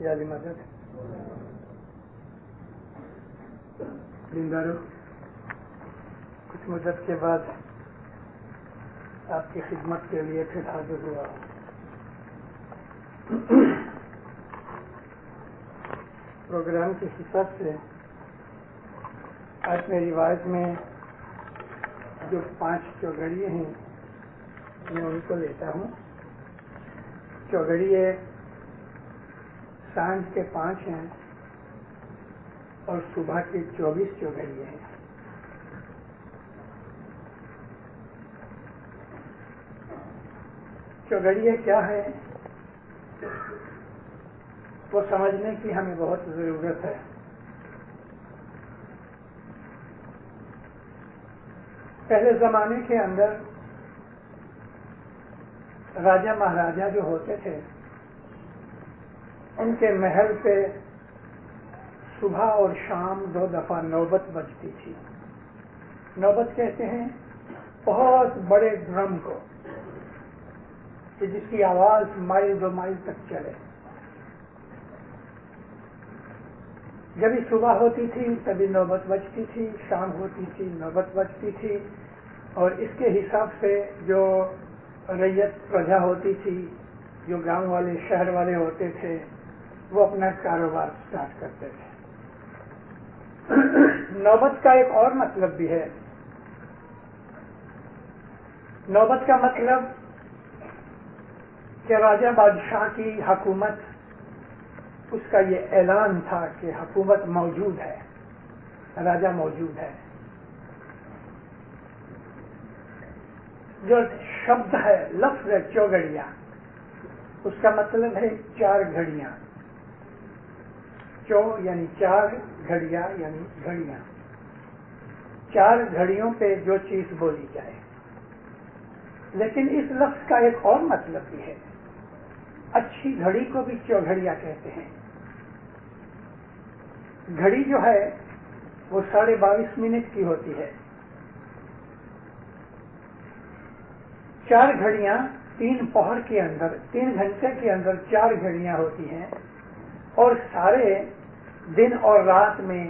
یادی مدد دیندارو، کچھ مدت کے بعد آپ کی خدمت کے لیے پھر حاضر ہوا ہوں۔ پروگرام کے حساب سے آج میری روایت میں جو 5 چوگڑیے ہیں میں ان کو لیتا ہوں۔ چوگڑیے سانج کے 5 ہیں اور صبح کے 24 چوگڑیے ہیں۔ چوگڑیے کیا ہے وہ سمجھنے کی ہمیں بہت ضرورت ہے۔ پہلے زمانے کے اندر راجا مہاراجا جو ہوتے تھے ان کے محل پہ صبح اور شام 2 دفعہ نوبت بجتی تھی۔ نوبت کہتے ہیں بہت بڑے ڈرم کو کہ جس کی آواز مائل 2 مائل تک چلے۔ جبھی صبح ہوتی تھی تبھی نوبت بجتی تھی، شام ہوتی تھی نوبت بجتی تھی، اور اس کے حساب سے جو ریت پرجا ہوتی تھی، جو گاؤں والے شہر والے ہوتے تھے، وہ اپنا کاروبار سٹارٹ کرتے تھے۔ نوبت کا ایک اور مطلب بھی ہے۔ نوبت کا مطلب کہ راجا بادشاہ کی حکومت، اس کا یہ اعلان تھا کہ حکومت موجود ہے، راجا موجود ہے۔ جو شبد ہے، لفظ ہے چوگڑیا، اس کا مطلب ہے 4 گھڑیاں۔ چو یعنی 4، گھڑیا یعنی گھڑیاں۔ 4 گھڑیوں پہ جو چیز بولی جائے۔ لیکن اس لفظ کا ایک اور مطلب بھی ہے۔ اچھی گھڑی کو بھی چوگھڑیا کہتے ہیں۔ گھڑی جو ہے وہ 22.5 منٹ کی ہوتی ہے۔ 4 گھڑیاں 3 پہر کے اندر، 3 گھنٹے کے اندر 4 گھڑیاں ہوتی ہیں، اور سارے دن اور رات میں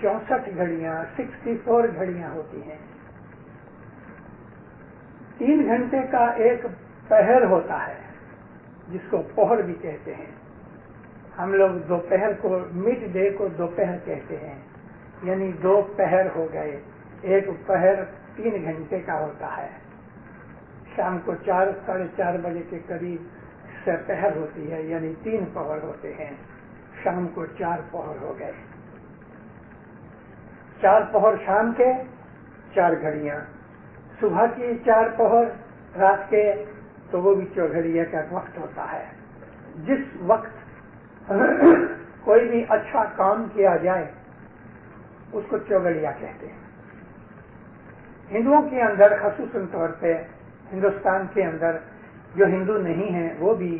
64 گھڑیاں، 64 گھڑیاں ہوتی ہیں۔ 3 گھنٹے کا ایک پہر ہوتا ہے جس کو پہر بھی کہتے ہیں۔ ہم لوگ دوپہر کو، مڈ ڈے کو دوپہر کہتے ہیں، یعنی 2 پہر ہو گئے۔ ایک پہر 3 گھنٹے کا ہوتا ہے۔ شام کو 4 ساڑھے 4 بجے کے قریب سپہر ہوتی ہے، یعنی 3 پہر ہوتے ہیں۔ شام کو 4 پہر ہو گئے۔ 4 پہر شام کے، 4 گھڑیاں صبح کی، 4 پہر رات کے، تو وہ بھی چوگھڑیا کا وقت ہوتا ہے۔ جس وقت کوئی بھی اچھا کام کیا جائے اس کو چوگڑیا کہتے ہیں۔ ہندوؤں کے اندر خصوصاً طور پہ، ہندوستان کے اندر جو ہندو نہیں ہیں وہ بھی،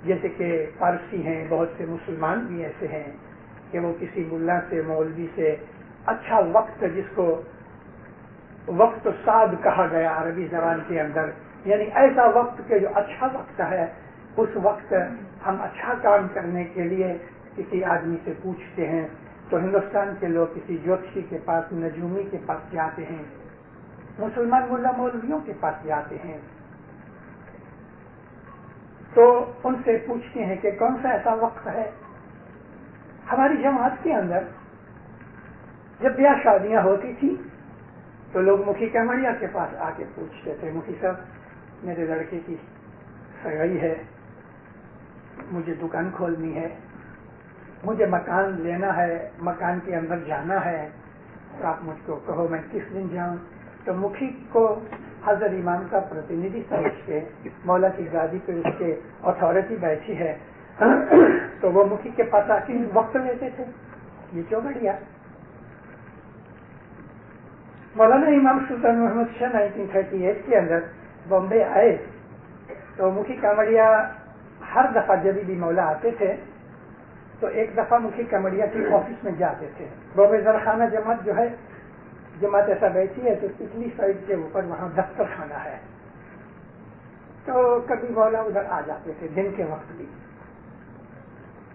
جیسے کہ پارسی ہیں، بہت سے مسلمان بھی ایسے ہیں کہ وہ کسی ملا سے، مولوی سے اچھا وقت، جس کو وقت صاد کہا گیا عربی زبان کے اندر، یعنی ایسا وقت کہ جو اچھا وقت ہے، اس وقت ہم اچھا کام کرنے کے لیے کسی آدمی سے پوچھتے ہیں، تو ہندوستان کے لوگ کسی جوتشی کے پاس، نجومی کے پاس جاتے ہیں، مسلمان ملا مولویوں کے پاس جاتے ہیں، تو ان سے پوچھتے ہیں کہ کون سا ایسا وقت ہے۔ ہماری جماعت کے اندر جب بیاہ شادیاں ہوتی تھی تو لوگ مکھی کمڑیا کے پاس آ کے پوچھتے تھے، مکھی صاحب میرے لڑکے کی سگائی ہے، مجھے دکان کھولنی ہے، مجھے مکان لینا ہے، مکان کے اندر جانا ہے، تو آپ مجھ کو کہو میں کس دن جاؤں۔ تو مکھی کو حضرت امام کا پرتیندھی سمجھ کے، مولا کی گادی پہ اس کے اتھارٹی بیٹھی ہے، تو وہ مکھی کے پاس آ کے وقت لیتے تھے۔ یہ چوگڑیا۔ مولانا امام سلطان محمد شاہ 1938 کے اندر بامبے آئے تو مکھی کمڑیا ہر دفعہ جب بھی مولا آتے تھے تو ایک دفعہ مکھی کمڑیا کی آفس میں جاتے تھے۔ بامبے زرخانہ جماعت جو ہے، جماعت ایسا بیٹھی ہے تو پچھلی سائڈ کے اوپر وہاں دفتر خانہ ہے، تو کبھی مولا ادھر آ جاتے تھے دن کے وقت بھی۔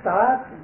7,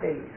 23।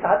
7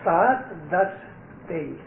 7, 10, 23।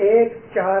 1, 4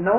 9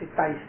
27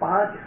5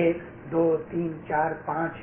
1, 2, 3, 4, 5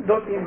2-3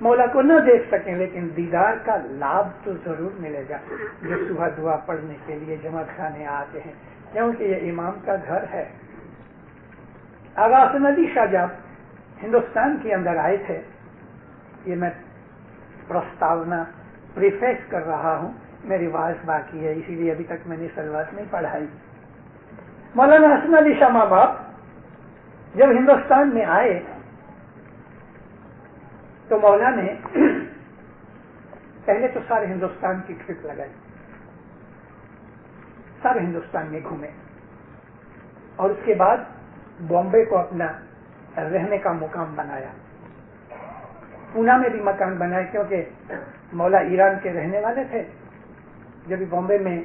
مولا کو نہ دیکھ سکیں لیکن دیدار کا لابھ تو ضرور ملے گا جو صبح دعا پڑھنے کے لیے جماعت خانے آتے ہیں، کیونکہ یہ امام کا گھر ہے۔ آغا حسن علی شاہ جب ہندوستان کے اندر آئے تھے، یہ میں پرستاونا پریفیکس کر رہا ہوں، میری آواز باقی ہے اسی لیے ابھی تک میں نے سلوات نہیں پڑھائی۔ مولانا حسن علی شاہ ماں باپ جب ہندوستان میں آئے تو مولا نے پہلے تو سارے ہندوستان کی ٹرپ لگائی، سارے ہندوستان میں گھومے اور اس کے بعد بامبے کو اپنا رہنے کا مقام بنایا، پونا میں بھی مکان بنایا کیونکہ مولا ایران کے رہنے والے تھے۔ جب بامبے میں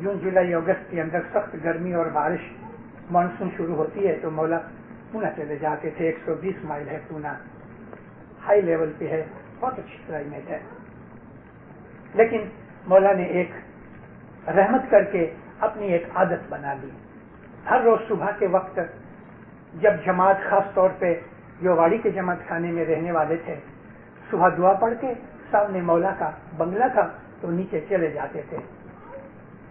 جون جولائی اگست کے اندر سخت گرمی اور بارش مانسون شروع ہوتی ہے تو مولا پونا چلے جاتے تھے۔ 120 مائل ہے پونا، ہائی لیول پہ ہے، بہت اچھی کلائمیٹ ہے، لیکن مولا نے ایک رحمت کر کے اپنی ایک عادت بنا لی۔ ہر روز صبح کے وقت جب جماعت، خاص طور پہ جو واڑی کے جماعت خانے میں رہنے والے تھے، صبح دعا پڑھ کے سامنے مولا کا بنگلہ تھا تو نیچے چلے جاتے تھے۔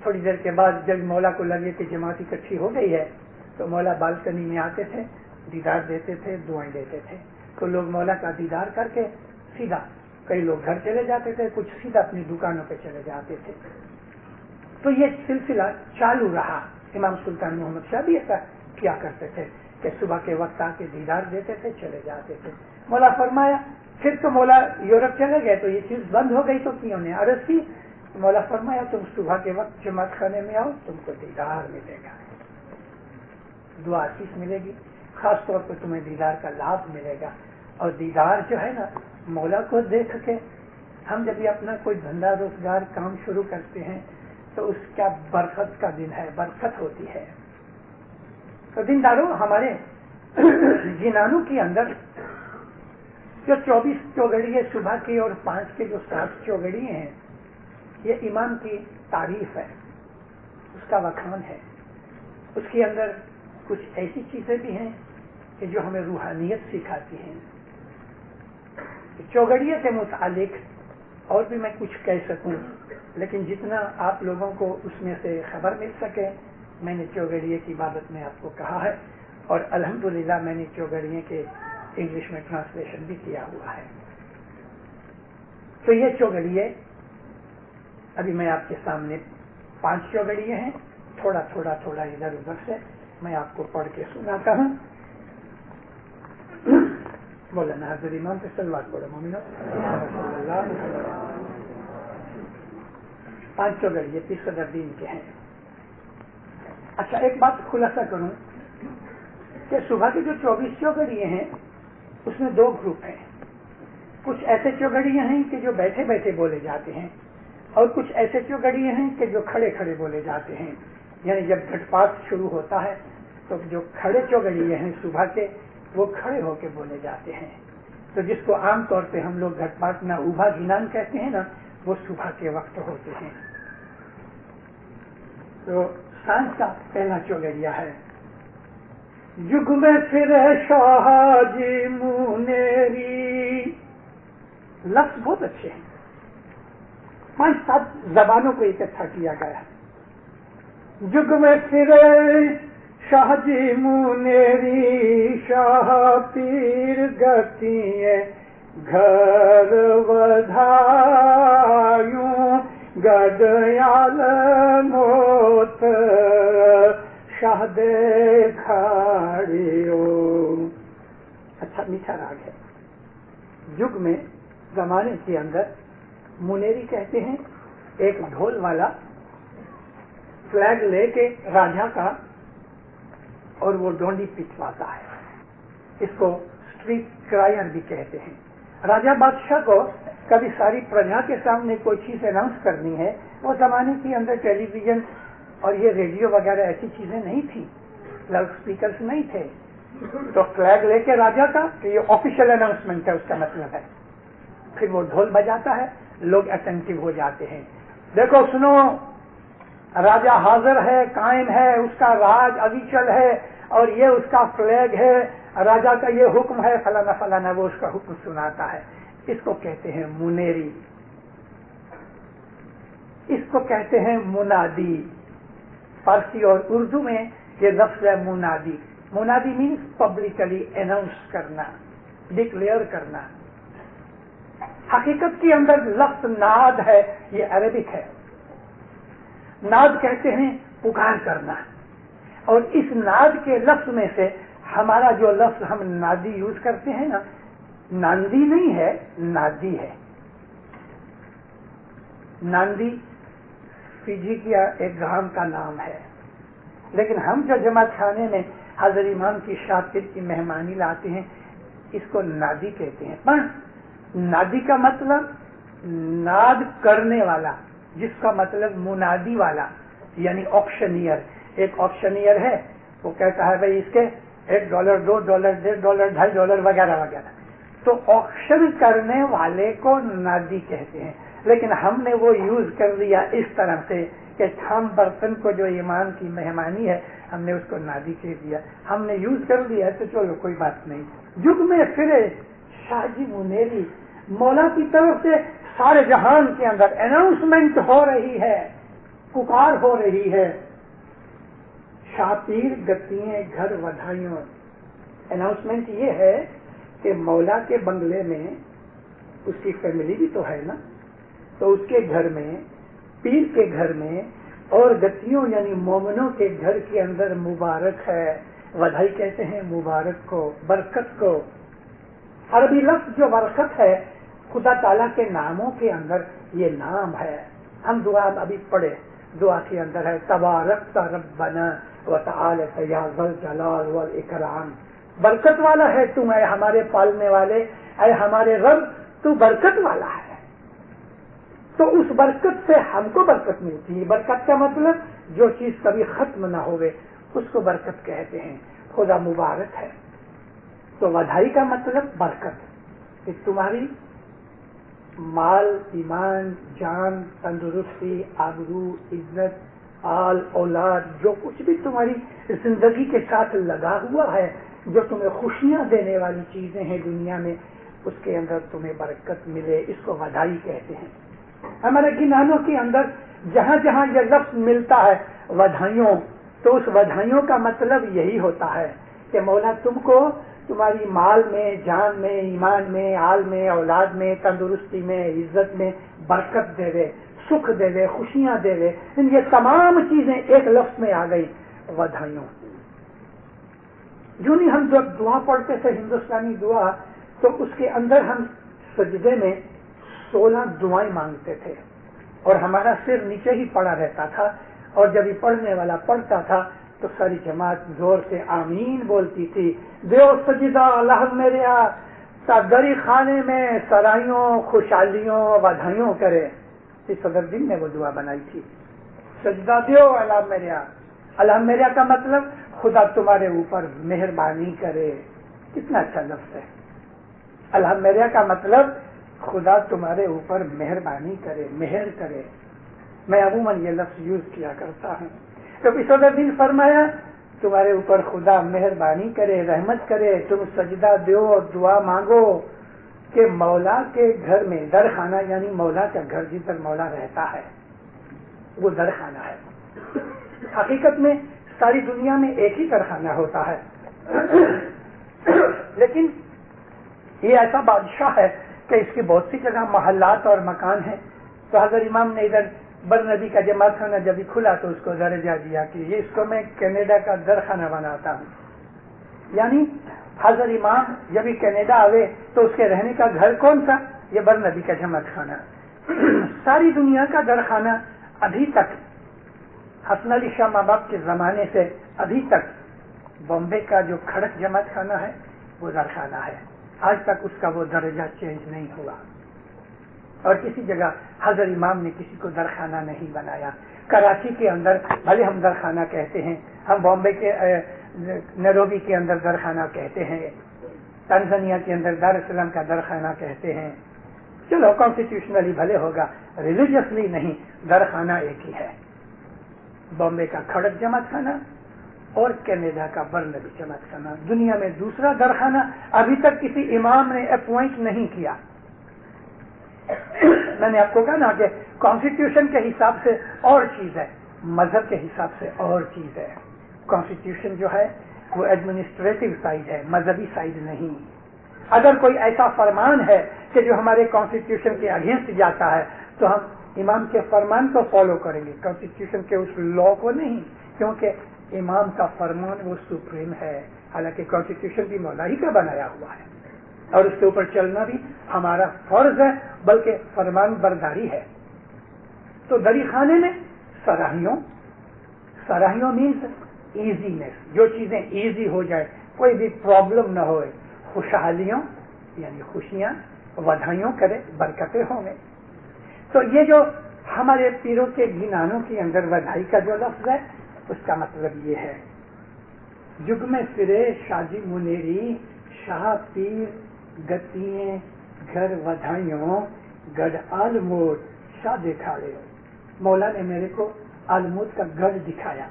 تھوڑی دیر کے بعد جب مولا کو لگے کہ جماعت اکٹھی ہو گئی ہے تو مولا بالکنی میں آتے تھے، دیدار دیتے تھے، دعائیں دیتے تھے، تو لوگ مولا کا دیدار کر کے سیدھا، کئی لوگ گھر چلے جاتے تھے، کچھ سیدھا اپنی دکانوں پہ چلے جاتے تھے۔ تو یہ سلسلہ چالو رہا۔ امام سلطان محمد شاہ بھی ایسا کیا کرتے تھے کہ صبح کے وقت آ کے دیدار دیتے تھے، چلے جاتے تھے۔ مولا فرمایا پھر تو مولا یورپ چلے گئے تو یہ چیز بند ہو گئی، تو کیوں نے عرض کی؟ مولا فرمایا تم صبح کے وقت جماعت خانے میں آؤ، تم کو دیدار ملے گا، دعا آشیش ملے گی، خاص طور پہ تمہیں دیدار کا لابھ ملے گا۔ اور دیدار جو ہے نا، مولا کو دیکھ کے ہم جب بھی اپنا کوئی دھندا روزگار کام شروع کرتے ہیں تو اس کا برکت کا دن ہے، برکت ہوتی ہے۔ تو دینداروں، ہمارے جنانوں کے اندر جو 24 چوگڑیے صبح کی اور 5 کے جو 7 چوگڑیے ہیں، یہ امام کی تعریف ہے، اس کا وکھان ہے۔ اس کے اندر کچھ ایسی چیزیں بھی ہیں کہ جو ہمیں روحانیت سکھاتی ہیں۔ چوگڑیے سے متعلق اور بھی میں کچھ کہہ سکوں، لیکن جتنا آپ لوگوں کو اس میں سے خبر مل سکے میں نے چوگڑیے کی بابت میں آپ کو کہا ہے، اور الحمدللہ میں نے چوگڑیے کے انگلش میں ٹرانسلیشن بھی کیا ہوا ہے۔ تو یہ چوگڑیے ابھی میں آپ کے سامنے 5 چوگڑیے ہیں، تھوڑا تھوڑا تھوڑا ادھر ادھر سے میں آپ کو پڑھ کے سناتا ہوں۔ مولانا حضرت امام پہ صلوات پڑھو مومنو۔ 5 چوگڑیے پیر صدر دین کے ہیں۔ اچھا، ایک بات خلاصہ کروں کہ صبح کے جو 24 چوگڑیے ہیں اس میں 2 گروپ ہیں۔ کچھ ایسے چوگڑیے ہیں کہ جو بیٹھے بیٹھے بولے جاتے ہیں، اور کچھ ایسے چوگڑیے ہیں کہ جو کھڑے کھڑے بولے جاتے ہیں۔ یعنی جب گھٹ پاٹ شروع ہوتا ہے تو جو کھڑے چوگڑیے ہیں صبح کے، وہ کھڑے ہو کے بولے جاتے ہیں۔ تو جس کو عام طور پہ ہم لوگ گھٹ پاٹ نہ اوبھا گنان کہتے ہیں نا، وہ صبح کے وقت ہوتے ہیں۔ تو سانس کا پہلا چوگڑیہ ہے، جگ میں پھرے شاہ جی منیری۔ لفظ بہت اچھے ہیں، 5-7 زبانوں کو اکٹھا کیا گیا ہے۔ جگ میں پھرے شاہ جی منیری، شاہ پیر گتی گھر ودھایوں، گڈیال موت شاہ دے کھاڑیوں۔ اچھا میٹھا راگ ہے۔ جگ میں زمانے کے اندر منیری کہتے ہیں، ایک ڈھول والا فلیگ لے کے راجا کا، اور وہ ڈونڈی پچواتا ہے، اس کو اسٹریٹ کرائر بھی کہتے ہیں۔ راجا بادشاہ کو کبھی ساری پرجا کے سامنے کوئی چیز اناؤنس کرنی ہے، وہ زمانے کے اندر ٹیلی ویژن اور یہ ریڈیو وغیرہ ایسی چیزیں نہیں تھی، لاؤڈ اسپیکرز نہیں تھے، تو فلیگ لے کے راجا کا کہ یہ آفیشیل اناؤنسمنٹ ہے، اس کا مطلب ہے۔ پھر وہ ڈھول بجاتا ہے، لوگ اٹینٹو ہو جاتے ہیں، دیکھو سنو، راجا حاضر ہے، قائم ہے، اس کا راج ابیچل ہے، اور یہ اس کا فلیگ ہے، راجا کا یہ حکم ہے، فلانا فلانا، وہ اس کا حکم سناتا ہے۔ اس کو کہتے ہیں منیری، اس کو کہتے ہیں منادی. فارسی اور اردو میں یہ لفظ ہے منادی. منادی مینس پبلکلی اناؤنس کرنا، ڈکلیئر کرنا. حقیقت کے اندر لفظ ناد ہے، یہ عربک ہے. ناد کہتے ہیں پکار کرنا، اور اس ناد کے لفظ میں سے ہمارا جو لفظ ہم نادی یوز کرتے ہیں نا، ناندی نہیں ہے، نادی ہے. ناندی فیجی کا ایک گام کا نام ہے، لیکن ہم جو جماعت خانے میں حضرت امام کی شاطر کی مہمانی لاتے ہیں اس کو نادی کہتے ہیں. پر نادی کا مطلب ناد کرنے والا، جس کا مطلب منادی والا، یعنی آکشنیئر. ایک آکشنیئر ہے، وہ کہتا ہے بھائی اس کے $1 $2 $1.5 $2.5 وغیرہ وغیرہ. تو آکشن کرنے والے کو نادی کہتے ہیں. لیکن ہم نے وہ یوز کر لیا اس طرح سے کہ تھام برتن کو جو امام کی مہمانی ہے ہم نے اس کو نادی کہہ دیا. ہم نے یوز کر لیا تو چلو کوئی بات نہیں. جگ میں پھرے شاہ جی منیری، مولا کی طرف سے سارے جہان کے اندر اناؤنسمنٹ ہو رہی ہے، پکار ہو رہی ہے. شاہ پیر گتیے گھر ودھائیوں. اناؤنسمنٹ یہ ہے کہ مولا کے بنگلے میں اس کی فیملی بھی تو ہے نا، تو اس کے گھر میں، پیر کے گھر میں، اور گتیوں یعنی مومنوں کے گھر کے اندر مبارک ہے. ودھائی کہتے ہیں مبارک کو، برکت کو. عربی لفظ جو برکت ہے خدا تعالیٰ کے ناموں کے اندر یہ نام ہے. ہم دعا ابھی پڑھے، دعا کے اندر ہے تبارک ربنا وتعالى یا ذا الجلال والاکرام. برکت والا ہے تم، اے ہمارے پالنے والے، اے ہمارے رب، تو برکت والا ہے. تو اس برکت سے ہم کو برکت ملتی ہے. برکت کا مطلب جو چیز کبھی ختم نہ ہوئے اس کو برکت کہتے ہیں. خدا مبارک ہے. تو ودھائی کا مطلب برکت، کہ تمہاری مال، ایمان، جان، تندرستی، آبرو، عزت، آل، اولاد، جو کچھ بھی تمہاری زندگی کے ساتھ لگا ہوا ہے، جو تمہیں خوشیاں دینے والی چیزیں ہیں دنیا میں، اس کے اندر تمہیں برکت ملے. اس کو ودھائی کہتے ہیں. ہمارے گنانوں کے اندر جہاں جہاں یہ لفظ ملتا ہے ودھائیوں، تو اس ودھائیوں کا مطلب یہی ہوتا ہے کہ مولا تم کو تمہاری مال میں، جان میں، ایمان میں، آل میں، اولاد میں، تندرستی میں، عزت میں برکت دے دے، سکھ دے دے، خوشیاں دے دے. یہ تمام چیزیں ایک لفظ میں آ گئی، ودھائیوں. جو نہیں ہم جب دعا پڑھتے تھے ہندوستانی دعا، تو اس کے اندر ہم سجدے میں 16 دعائیں مانگتے تھے، اور ہمارا سر نیچے ہی پڑا رہتا تھا، اور جب یہ پڑھنے والا پڑھتا تھا تو ساری جماعت زور سے آمین بولتی تھی. دیو سجدہ اللہ میرے دری خانے میں سرائیوں، خوشحالیوں، ودھائیوں کرے. صدر دن نے وہ دعا بنائی تھی، سجدہ دیو اللہ میرے. اللہ میرے کا مطلب خدا تمہارے اوپر مہربانی کرے. کتنا اچھا لفظ ہے. اللہ میرے کا مطلب خدا تمہارے اوپر مہربانی کرے، مہر کرے. میں عموماً یہ لفظ یوز کیا کرتا ہوں. تو صدر دن فرمایا تمہارے اوپر خدا مہربانی کرے، رحمت کرے، تم سجدہ دیو اور دعا مانگو کہ مولا کے گھر میں، درخانہ یعنی مولا کا گھر جس پر مولا رہتا ہے وہ درخانہ ہے. حقیقت میں ساری دنیا میں ایک ہی درخانہ ہوتا ہے، لیکن یہ ایسا بادشاہ ہے کہ اس کی بہت سی جگہ محلات اور مکان ہیں. تو حضرت امام نے ادھر برنبی کا جماعت خانہ جب بھی کھلا تو اس کو درجہ دیا کہ یہ اس کو میں کینیڈا کا درخانہ بناتا ہوں. یعنی حضرت امام جب بھی کینیڈا آئے تو اس کے رہنے کا گھر کون سا؟ یہ برنبی کا جماعت خانہ. ساری دنیا کا درخانہ ابھی تک حسن علی شاہ ماں باپ کے زمانے سے ابھی تک بامبے کا جو کھڑک جماعت خانہ ہے وہ درخانہ ہے. آج تک اس کا وہ درجہ چینج نہیں ہوا، اور کسی جگہ حضرت امام نے کسی کو درخانہ نہیں بنایا. کراچی کے اندر بھلے ہم درخانہ کہتے ہیں، ہم بامبے کے نیروبی کے اندر درخانہ کہتے ہیں، تنزانیہ کے اندر دار السلام کا درخانہ کہتے ہیں. چلو کانسٹیٹیوشنلی بھلے ہوگا، ریلیجیسلی نہیں. درخانہ ایک ہی ہے، بامبے کا کھڑک جماعت خانہ اور کینیڈا کا برنبی جماعت خانہ. دنیا میں دوسرا درخانہ ابھی تک کسی امام نے اپوائنٹ نہیں کیا. میں نے آپ کو کہا نا کہ کانسٹیٹیوشن کے حساب سے اور چیز ہے، مذہب کے حساب سے اور چیز ہے. کانسٹیٹیوشن جو ہے وہ ایڈمنسٹریٹو سائڈ ہے، مذہبی سائڈ نہیں. اگر کوئی ایسا فرمان ہے کہ جو ہمارے کانسٹیٹیوشن کے اگینسٹ جاتا ہے تو ہم امام کے فرمان کو فالو کریں گے، کانسٹیٹیوشن کے اس لا کو نہیں، کیونکہ امام کا فرمان وہ سپریم ہے. حالانکہ کانسٹیٹیوشن بھی مولا ہی کا بنایا ہوا ہے اور اس کے اوپر چلنا بھی ہمارا فرض ہے، بلکہ فرمان برداری ہے. تو دری خانے میں سراہیوں مینس ایزینس، جو چیزیں ایزی ہو جائے، کوئی بھی پرابلم نہ ہوئے، خوشحالیوں یعنی خوشیاں، ودھائیوں کرے، برکتیں ہوں گے. تو یہ جو ہمارے پیروں کے گھنانوں کے اندر ودھائی کا جو لفظ ہے اس کا مطلب یہ ہے، جگ میں فرے شاجی منیری، شاہ پیر گتییں گھر ودھائیوں، گڑھ آلموٹ شاہ دکھاڑے. مولا نے میرے کو آلموٹ کا گڑھ دکھایا.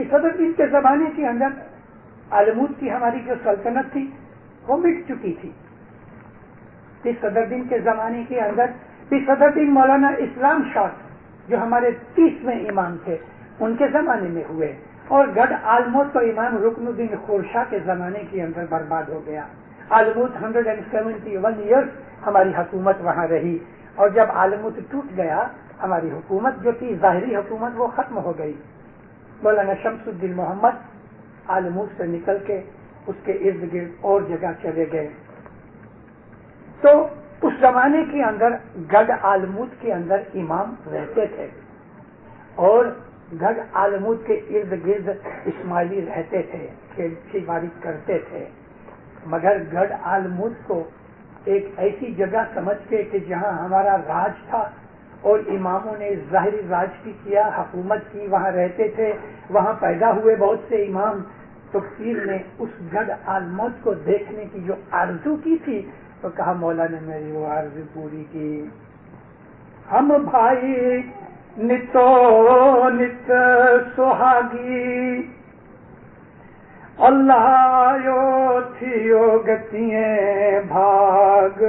صدر دین کے زمانے کے اندر آلموٹ کی ہماری جو سلطنت تھی وہ مٹ چکی تھی. صدر دین کے زمانے کے اندر صدر دین مولانا اسلام شاہ جو ہمارے 30ویں امام تھے ان کے زمانے میں ہوئے، اور گڑھ آلموٹ تو امام رکن الدین خورشاہ کے زمانے کے اندر برباد ہو گیا. آلموٹ 171 ایئرس ہماری حکومت وہاں رہی، اور جب آلموٹ ٹوٹ گیا ہماری حکومت جو تھی ظاہری حکومت وہ ختم ہو گئی. مولانا شمس الدین محمد آلموٹ سے نکل کے اس کے ارد گرد اور جگہ چلے گئے. تو اس زمانے کے اندر گڑھ آلموٹ کے اندر امام رہتے تھے اور گڑھ آلموٹ کے ارد گرد اسماعیلی رہتے تھے، کھیتی باڑی کرتے تھے. مگر گڑھ آلموٹ کو ایک ایسی جگہ سمجھ کے کہ جہاں ہمارا راج تھا اور اماموں نے ظاہری راج بھی کیا، حکومت کی، وہاں رہتے تھے، وہاں پیدا ہوئے بہت سے امام. تو پیر نے اس گڑھ آلموٹ کو دیکھنے کی جو آرزو کی تھی تو کہا مولا نے میری وہ آرزو پوری کی. ہم بھائی نتو نت سہاگی، اللہ یو تھیو گتیے بھاگ،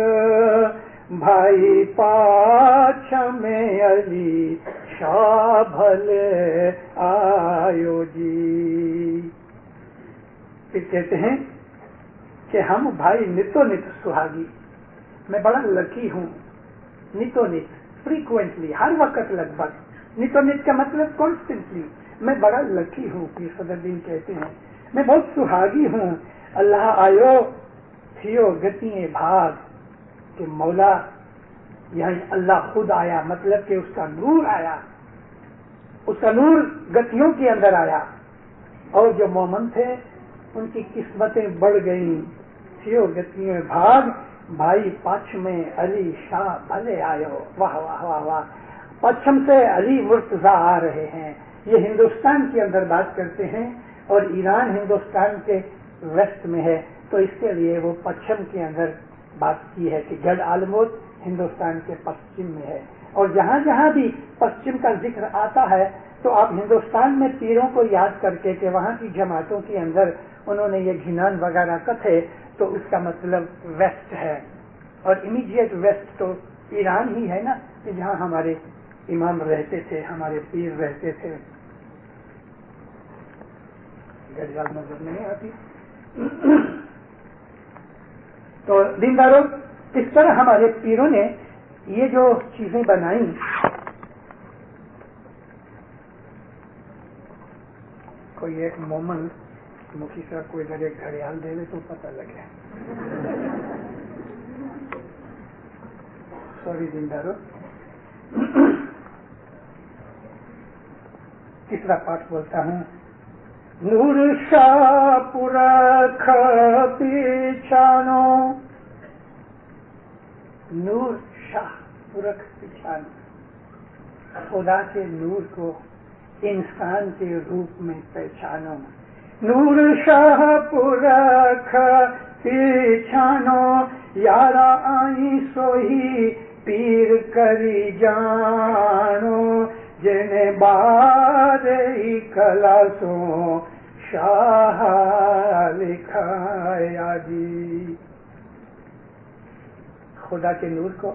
بھائی پاچھ میں علی شاہ بھلے آیو جی. پھر کہتے ہیں کہ ہم بھائی نتو نت سہاگی، میں بڑا لکی ہوں. نتو نت فریکوینٹلی، ہر وقت لگ بھگ. نتو نت کا مطلب کانسٹنٹلی. میں بڑا لکی ہوں. پیر صدر دین کہتے ہیں میں بہت سہاگی ہوں. اللہ آیو تھیو گتیے بھاگ، کہ مولا یعنی اللہ خود آیا، مطلب کہ اس کا نور آیا، اس کا نور گتیوں کے اندر آیا، اور جو مومن تھے ان کی قسمتیں بڑھ گئیں. تھیو گتیے بھاگ، بھائی پچھم میں علی شاہ بھلے آیو. واہ واہ واہ واہ. پچھم سے علی مرتضیٰ آ رہے ہیں. یہ ہندوستان کے اندر بات کرتے ہیں اور ایران ہندوستان کے ویسٹ میں ہے، تو اس کے لیے وہ پچھم کے اندر بات کی ہے کہ گڑھ آلموٹ ہندوستان کے پچھم میں ہے. اور جہاں جہاں بھی پچھم کا ذکر آتا ہے تو آپ ہندوستان میں پیروں کو یاد کر کے کہ وہاں کی جماعتوں کے اندر انہوں نے یہ گھنان وغیرہ کتھے تو اس کا مطلب ویسٹ ہے. اور امیڈیٹ ویسٹ تو ایران ہی ہے نا، کہ جہاں ہمارے امام رہتے تھے، ہمارے پیر رہتے تھے. گڑھ نظر نہیں آتی. تو دینداروں، اس طرح ہمارے پیروں نے یہ جو چیزیں بنائیں، کوئی ایک مومن مکھی صاحب کو ادھر ایک گھڑیال دے دے تو پتہ لگے. سوری دینداروں. تیسرا پارٹ بولتا ہوں. نور شاہ پرکھ پیچھانو، نور شاہ پرکھ پیچھانو، خدا کے نور کو انسان کے روپ میں پہچانو. نور شاہ پرکھ پیچھانو، یارا آئی سوہی پیر کری جانو، جن بارے کلاسوں شاہ لکھایا جی. خدا کے نور کو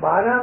12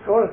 16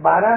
12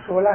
16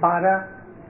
12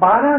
12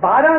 12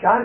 4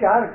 4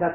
10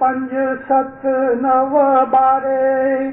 5 7 9 12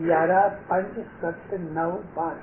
11 5 7 9 12।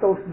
تو اس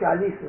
40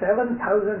7,000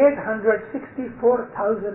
864,000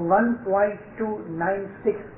1.296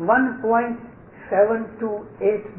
1.728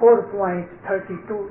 4.32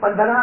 15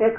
1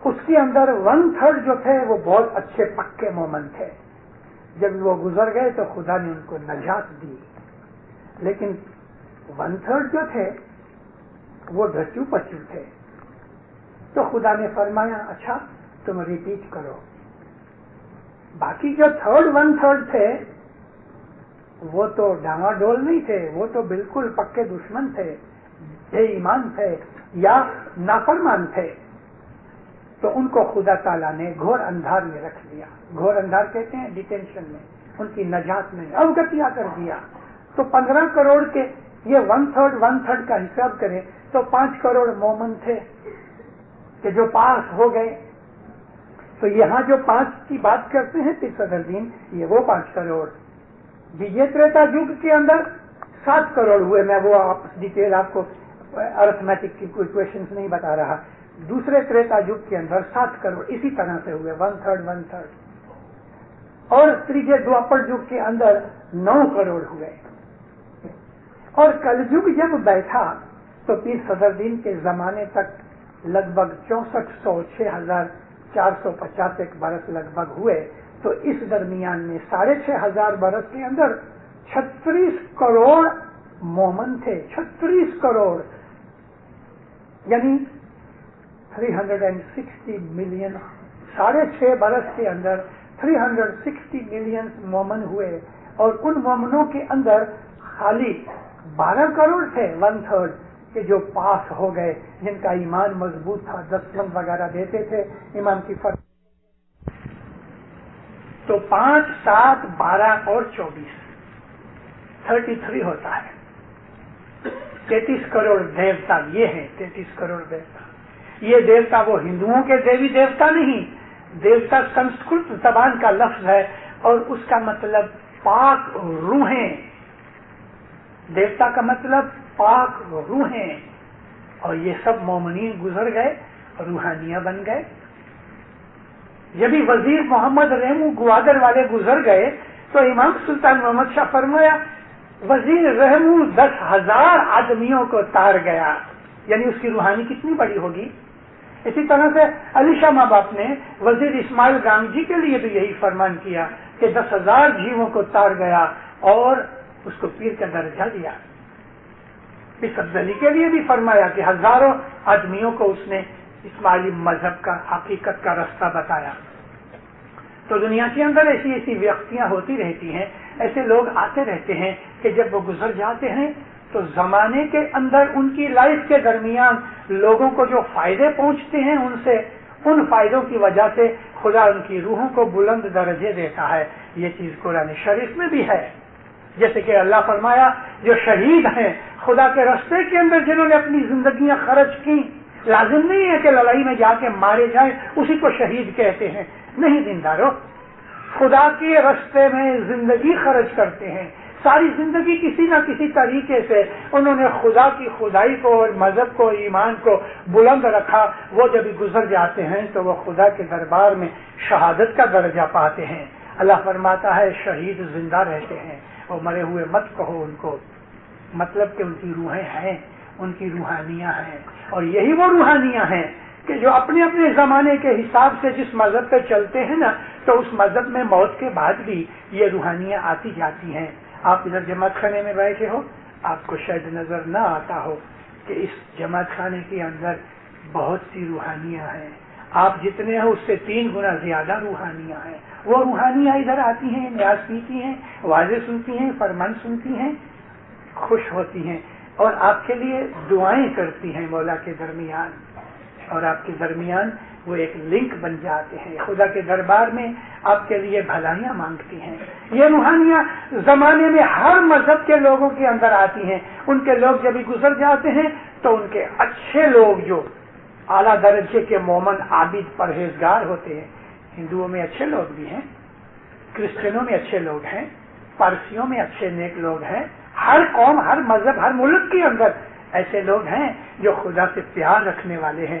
اس کے اندر 1/3 جو تھے وہ بہت اچھے پکے مومن تھے. جب وہ گزر گئے تو خدا نے ان کو نجات دی. لیکن 1/3 جو تھے وہ ڈھچو پچو تھے. تو خدا نے فرمایا اچھا تم ریپیٹ کرو. باقی جو 1/3 تھے وہ تو ڈانگا ڈول نہیں تھے، وہ تو بالکل پکے دشمن تھے، بے ایمان تھے یا نافرمان تھے. تو ان کو خدا تعالیٰ نے گھور اندھار میں رکھ دیا. گھور اندھار کہتے ہیں ڈیٹینشن میں، ان کی نجات میں اوگتیا کر دیا. تو 15 کروڑ کے یہ 1/3 کا حساب کریں تو 5 کروڑ مومن تھے کہ جو پاس ہو گئے. تو یہاں جو 5 کی بات کرتے ہیں پھر صدر دین، یہ وہ 5 کروڑ. بیجے تریتا یگ کے اندر 7 کروڑ ہوئے. میں وہ ڈیٹیل آپ کو ارتھمیٹک کی کوئی کوشچنس نہیں بتا رہا. دوسرے تریتا یگ کے اندر 7 کروڑ اسی طرح سے ہوئے 1/3. اور تیجے دوپر یگ کے اندر 9 کروڑ ہوئے. اور کل یگ جب بیٹھا تو پیر صدر دین کے زمانے تک لگ بھگ 6400 6450 برس لگ بھگ ہوئے. تو اس درمیان میں 6500 برس کے اندر 36 کروڑ مومن تھے. 36 کروڑ یعنی 360 ملین. 6.5 برس کے اندر 360 ملین مومن ہوئے. اور ان مومنوں کے اندر خالی 12 کروڑ تھے 1/3 کہ جو پاس ہو گئے، جن کا ایمان مضبوط تھا، دستمند وغیرہ دیتے تھے ایمان کی فرق. تو 5 7 12 اور 24 33 ہوتا ہے. 33 کروڑ دیوتا یہ ہیں. 33 کروڑ دیوتا. یہ دیوتا وہ ہندوؤں کے دیوی دیوتا نہیں. دیوتا سنسکرت زبان کا لفظ ہے اور اس کا مطلب پاک روحیں. دیوتا کا مطلب پاک روحیں. اور یہ سب مومنین گزر گئے، روحانیاں بن گئے. جب بھی وزیر محمد ریمو گوادر والے گزر گئے تو امام سلطان محمد شاہ فرمایا وزیر ریمو 10,000 آدمیوں کو تار گیا. یعنی اس کی روحانی کتنی بڑی ہوگی. اسی طرح سے علی شاہ ماں باپ نے وزیر اسماعیل گام جی کے لیے بھی یہی فرمان کیا کہ 10,000 جیووں کو تار گیا اور اس کو پیر کا درجہ دیا. پیر افضلی کے لیے بھی فرمایا کہ ہزاروں آدمیوں کو اس نے اسماعیلی مذہب کا حقیقت کا رستہ بتایا. تو دنیا کے اندر ایسی ایسی ویکتیاں ہوتی رہتی ہیں، ایسے لوگ آتے رہتے ہیں کہ جب وہ گزر جاتے ہیں تو زمانے کے اندر ان کی لائف کے درمیان لوگوں کو جو فائدے پہنچتے ہیں ان فائدوں کی وجہ سے خدا ان کی روحوں کو بلند درجے دیتا ہے. یہ چیز قرآن شریف میں بھی ہے. جیسے کہ اللہ فرمایا جو شہید ہیں خدا کے راستے کے اندر جنہوں نے اپنی زندگیاں خرچ کی، لازم نہیں ہے کہ لڑائی میں جا کے مارے جائیں اسی کو شہید کہتے ہیں. نہیں دیندارو، خدا کے راستے میں زندگی خرچ کرتے ہیں، ساری زندگی کسی نہ کسی طریقے سے انہوں نے خدا کی خدائی کو اور مذہب کو ایمان کو بلند رکھا. وہ جب گزر جاتے ہیں تو وہ خدا کے دربار میں شہادت کا درجہ پاتے ہیں. اللہ فرماتا ہے شہید زندہ رہتے ہیں، وہ مرے ہوئے مت کہو ان کو. مطلب کہ ان کی روحیں ہیں، ان کی روحانیاں ہیں. اور یہی وہ روحانیاں ہیں کہ جو اپنے اپنے زمانے کے حساب سے جس مذہب پہ چلتے ہیں نا، تو اس مذہب میں موت کے بعد بھی یہ روحانیاں آتی جاتی ہیں. آپ ادھر جماعت خانے میں بیٹھے ہو، آپ کو شاید نظر نہ آتا ہو کہ اس جماعت خانے کے اندر بہت سی روحانیاں ہیں. آپ جتنے ہو اس سے 3 گنا زیادہ روحانیاں ہیں. وہ روحانیاں ادھر آتی ہیں، نیاز پیتی ہیں، واضح سنتی ہیں، فرمان سنتی ہیں، خوش ہوتی ہیں اور آپ کے لیے دعائیں کرتی ہیں مولا کے درمیان. اور آپ کے درمیان وہ ایک لنک بن جاتے ہیں. خدا کے دربار میں آپ کے لیے بھلائیاں مانگتی ہیں. یہ روحانیاں زمانے میں ہر مذہب کے لوگوں کے اندر آتی ہیں. ان کے لوگ جب گزر جاتے ہیں تو ان کے اچھے لوگ جو اعلیٰ درجے کے مومن عابد پرہیزگار ہوتے ہیں، ہندوؤں میں اچھے لوگ بھی ہیں، کرسچنوں میں اچھے لوگ ہیں، پارسیوں میں اچھے نیک لوگ ہیں. ہر قوم، ہر مذہب، ہر ملک کے اندر ایسے لوگ ہیں جو خدا سے پیار رکھنے والے ہیں،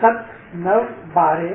7 9 12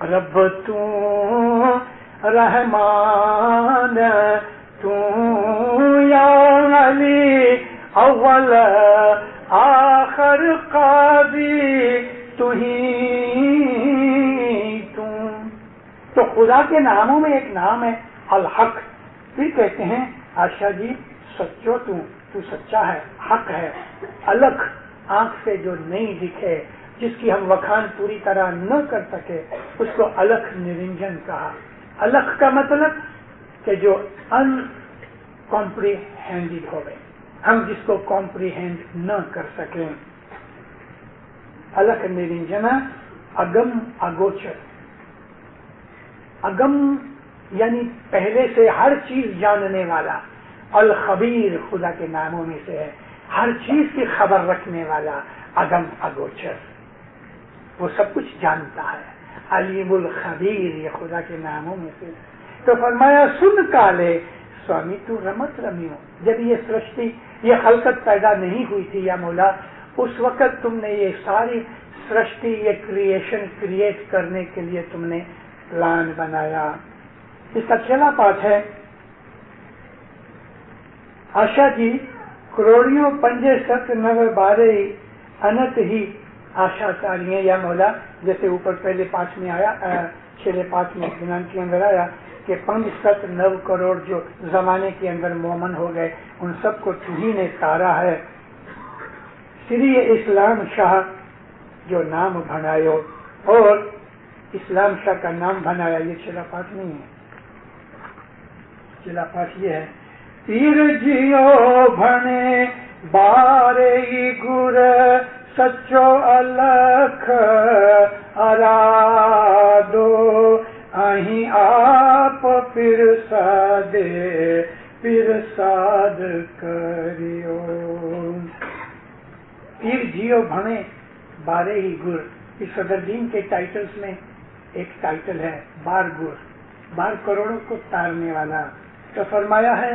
رب تو رحمان تو یا علی اول آخر قاضی تو ہی تو خدا کے ناموں میں ایک نام ہے الحق. پھر کہتے ہیں آشا جی سچو تو سچا ہے، حق ہے. الگ آنکھ سے جو نہیں دکھے، جس کی ہم وکھان پوری طرح نہ کر سکے، اس کو الکھ نرنجن کہا. الکھ کا مطلب کہ جو ان کمپریہینڈڈ ہوئے، ہم جس کو کمپریہینڈ نہ کر سکیں. الکھ نرنجن اگم اگوچر. اگم یعنی پہلے سے ہر چیز جاننے والا. الخبیر خدا کے ناموں میں سے ہے، ہر چیز کی خبر رکھنے والا. اگم اگوچر، وہ سب کچھ جانتا ہے. علیم الخبیر یہ خدا کے ناموں میں سے. تو فرمایا سن کالے سوامی تو رمت رمیو. جب یہ سرشٹی، یہ خلقت پیدا نہیں ہوئی تھی یا مولا، اس وقت تم نے یہ ساری سرشٹی، یہ کریشن کریٹ کرنے کے لیے تم نے پلان بنایا. اس کا 6واں پارٹ ہے آشا جی کروڑیوں پنجے ست نو بارے انت ہی آشا چاریے یا مولا. جیسے اوپر پہلے پانچ میں آیا، 6 پانچ میں اطمینان کے اندر آیا کہ 509 کروڑ جو زمانے کے اندر مومن ہو گئے، ان سب کو تمہیں نے تارا ہے. سری اسلام شاہ جو نام بنایو، اور اسلام شاہ کا نام بنایا. یہ 6 پانچ نہیں ہے، 6 پانچ یہ ہے. پیر جیو بھنے بارے گر سچو الکھ ارادو اہیں آپ پھر ساد کریو. پیر جیو بھنے بارے ہی گر. اس صدر دین کے ٹائٹلز میں ایک ٹائٹل ہے بار گر، 12 کروڑوں کو تارنے والا. تو فرمایا ہے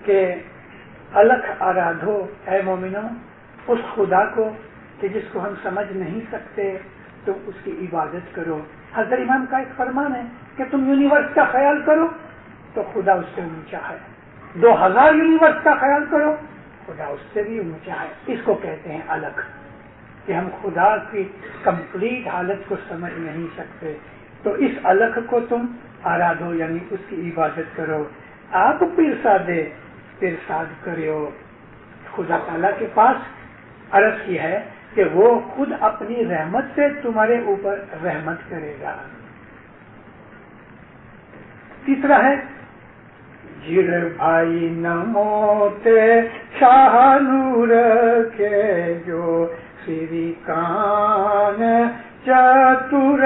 کہ الکھ آرادھو، اے مومنو اس خدا کو کہ جس کو ہم سمجھ نہیں سکتے، تو اس کی عبادت کرو. حضرت امام کا ایک فرمان ہے کہ تم یونیورس کا خیال کرو تو خدا اس سے اونچا ہے. 2000 یونیورس کا خیال کرو، خدا اس سے بھی اونچا ہے. اس کو کہتے ہیں الکھ، کہ ہم خدا کی کمپلیٹ حالت کو سمجھ نہیں سکتے. تو اس الکھ کو تم آرادھو یعنی اس کی عبادت کرو. آپ پرساد کریو. خدا تعالیٰ کے پاس عرض کی ہے کہ وہ خود اپنی رحمت سے تمہارے اوپر رحمت کرے گا. تیسرا ہے جر بھائی نموتے شاہ نور کے جو سری کان چتر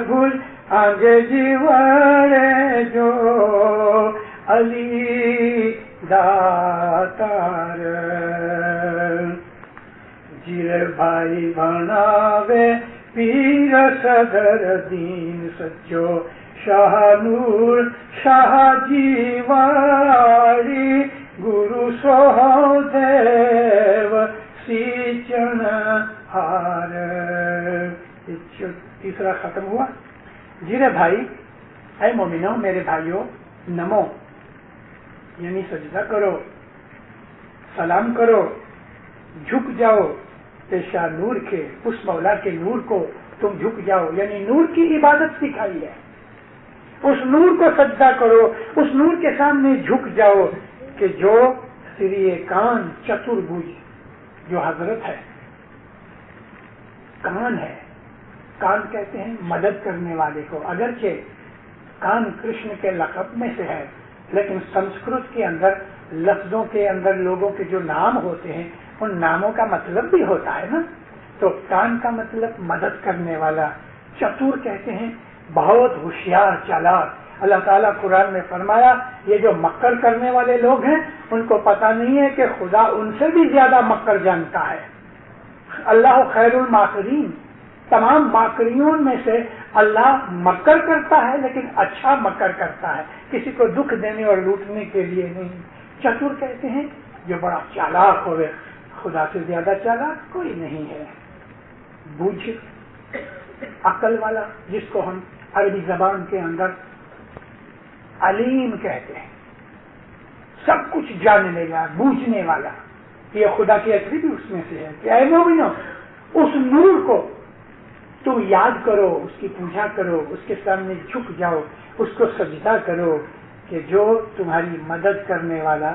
بھل آگے جیوڑے جو علی داتار. جر بھائی بناوے پیر صدر دین سچو شاہ نور شاہ جیواری گرو سو دیو سیچن ہار. تیسرا ختم ہوا. جرے بھائی، اے مومنو میرے بھائیو، نمو یعنی سجدہ کرو، سلام کرو، جھک جاؤ پیشہ نور کے، اس مولا کے نور کو تم جھک جاؤ. یعنی نور کی عبادت سکھائی ہے، اس نور کو سجدہ کرو، اس نور کے سامنے جھک جاؤ کہ جو سری کان چتربھج، جو حضرت ہے، کان ہے. کان کہتے ہیں مدد کرنے والے کو. اگرچہ کان کرشن کے لقب میں سے ہے، لیکن سنسکرت کے اندر لفظوں کے اندر لوگوں کے جو نام ہوتے ہیں ان ناموں کا مطلب بھی ہوتا ہے نا. تو کان کا مطلب مدد کرنے والا. چتور کہتے ہیں بہت ہوشیار چالاک. اللہ تعالیٰ قرآن میں فرمایا یہ جو مکر کرنے والے لوگ ہیں ان کو پتہ نہیں ہے کہ خدا ان سے بھی زیادہ مکر جانتا ہے. اللہ خیر الماکرین، تمام ماکریوں میں سے اللہ مکر کرتا ہے لیکن اچھا مکر کرتا ہے، کسی کو دکھ دینے اور لوٹنے کے لیے نہیں. چتور کہتے ہیں جو بڑا چالاک ہوئے، خدا سے زیادہ چالاک کوئی نہیں ہے. بوجھ، عقل والا، جس کو ہم عربی زبان کے اندر علیم کہتے ہیں، سب کچھ جاننے والا، بوجھنے والا. یہ خدا کی ایٹریبیوٹ بھی اس میں سے ہے کہ اے مومنو، اس نور کو تم یاد کرو، اس کی پوجا کرو، اس کے سامنے جھک جاؤ، اس کو سجدہ کرو کہ جو تمہاری مدد کرنے والا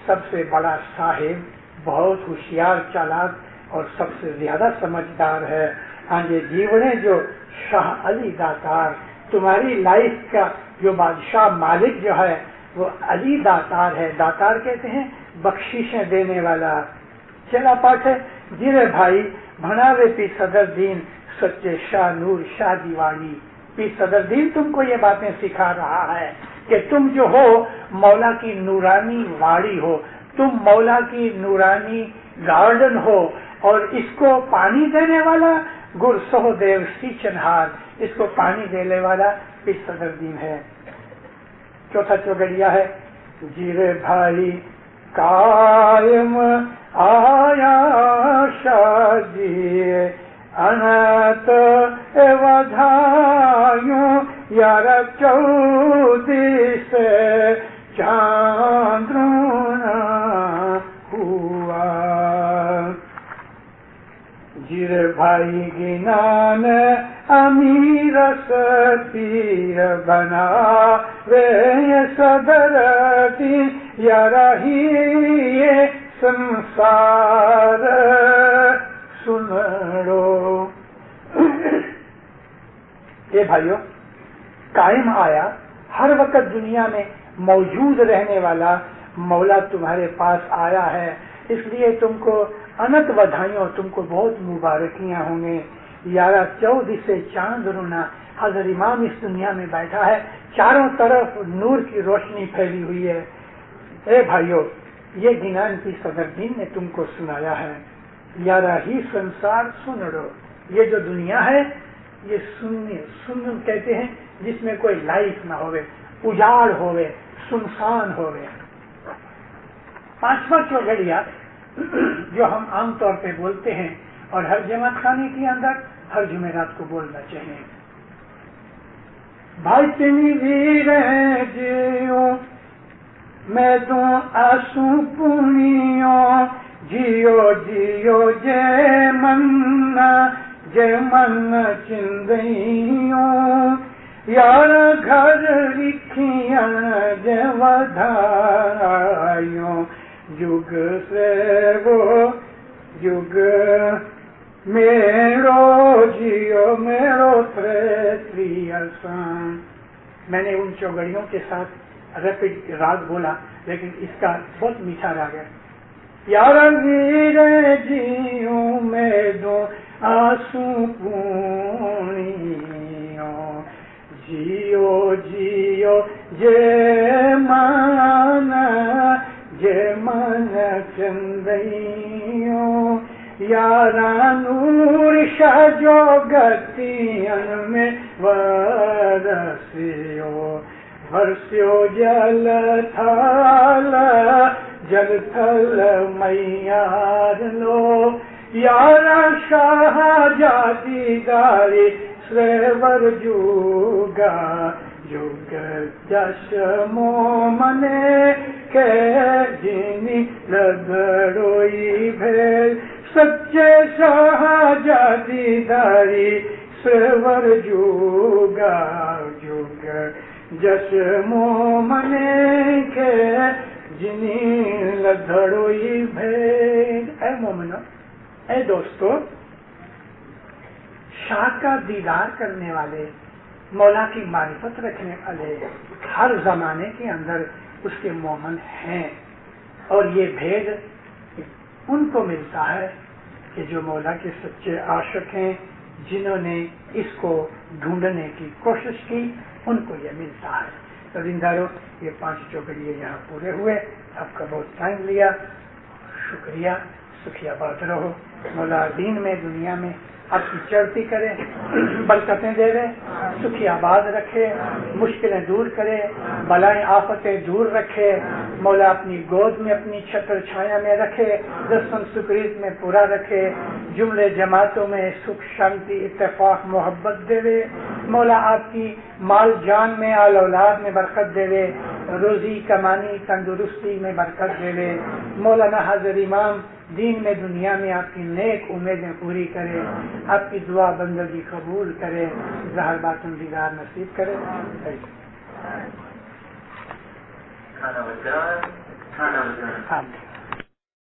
سب سے بڑا صاحب، بہت ہوشیار، چالاک اور سب سے زیادہ سمجھدار ہے. ہاں یہ جیونے جو شاہ علی داتار، تمہاری لائف کا جو بادشاہ مالک جو ہے وہ علی داتار ہے. داتار کہتے ہیں بخشیشیں دینے والا. چلا پاٹ ہے، جیرے بھائی بھناوے پی صدر دین سچے شاہ نور شاہ دیوانی. پی صدر دین تم کو یہ باتیں سکھا رہا ہے کہ تم جو ہو مولا کی نورانی واڑی ہو، تم مولا کی نورانی گارڈن ہو، اور اس کو پانی دینے والا گر سہو دیو سیچنہار، اس کو پانی دینے والا پی صدر دین ہے. چوتھا چوگڑیا ہے، جیرے بھائی قائم آیا شادی انت ودھایوں یار چودی سے چاندرونا ہوا. جیرے بھائی گنان امیر ستیر بنا وے صدر کی یا رہی سنسار سنڑو. اے بھائیو، قائم آیا، ہر وقت دنیا میں موجود رہنے والا مولا تمہارے پاس آیا ہے، اس لیے تم کو انت بدھائیوں، تم کو بہت مبارکیاں ہوں گے. یارہ چودہ سے چاند رونا، حضرت امام اس دنیا میں بیٹھا ہے، چاروں طرف نور کی روشنی پھیلی ہوئی ہے. اے بھائیو، یہ گنان کی صدر دین نے تم کو سنایا ہے. یارہ ہی سنسار سنڑو. یہ جو دنیا ہے یہ سن کہتے ہیں جس میں کوئی لائف نہ ہوئے، اجاڑ ہوئے، سنسان ہوئے. پانچواں چوگڑیا جو ہم عام طور پہ بولتے ہیں اور ہر جماعت خانے کے اندر ہر جمعرات کو بولنا چاہیے. بھائی تنی ویر جیو میں دوں آسو پونیوں، جیو جیو جے من چندیوں، یار گھر لکھیاں جے ودھائیوں، جگ سے وہ جگ میرو جیو میرو تری آسان. میں نے ان چوگڑیوں کے ساتھ ریپڈ راگ بولا، لیکن اس کا بہت میٹھا راگ ہے. یار ویر جیو میں دو آسو پونیوں، جیو جیو جے من چندیوں، یارا نور شاہ جو گتین میں ورسیو جل تھل میار لو، یارا شاہ جاتی داری سرور جوگا، جگ جش مومنے کے جنی لگڑوئی بھیل، سچے شاہ جاتی داری سرور جوگا، جگ جش مومنے کے جنی لگڑوئی بھیل. اے مومنو، اے دوستو، شاہ کا دیدار کرنے والے، مولا کی معرفت رکھنے والے ہر زمانے کے اندر اس کے مومن ہیں، اور یہ بھید ان کو ملتا ہے کہ جو مولا کے سچے عاشق ہیں، جنہوں نے اس کو ڈھونڈنے کی کوشش کی، ان کو یہ ملتا ہے. تو زندارو، یہ 5 چوگڑیے یہاں پورے ہوئے. آپ کا بہت ٹائم لیا، شکریہ. سکھی آباد رہو. مولا دین میں، دنیا میں آپ کی چڑھتی کرے، برکتیں دے دے، سکھی آباد رکھے، مشکلیں دور کرے، بلائیں آفتیں دور رکھے. مولا اپنی گود میں، اپنی چھتر چھایا میں رکھے، دستن سکریت میں پورا رکھے، جملے جماعتوں میں سکھ شانتی اتفاق محبت دے. مولا آپ کی مال جان میں آل اولاد میں برکت دے لے، روزی کمانی تندرستی میں برکت دے لے۔ مولانا حاضر امام دین میں دنیا میں آپ کی نیک امیدیں پوری کرے، آپ کی دعا بندگی قبول کرے، ظاہر باطن دیدار نصیب کرے۔ کھانا بچ رہا ہے، کھانا بچ رہا ہے۔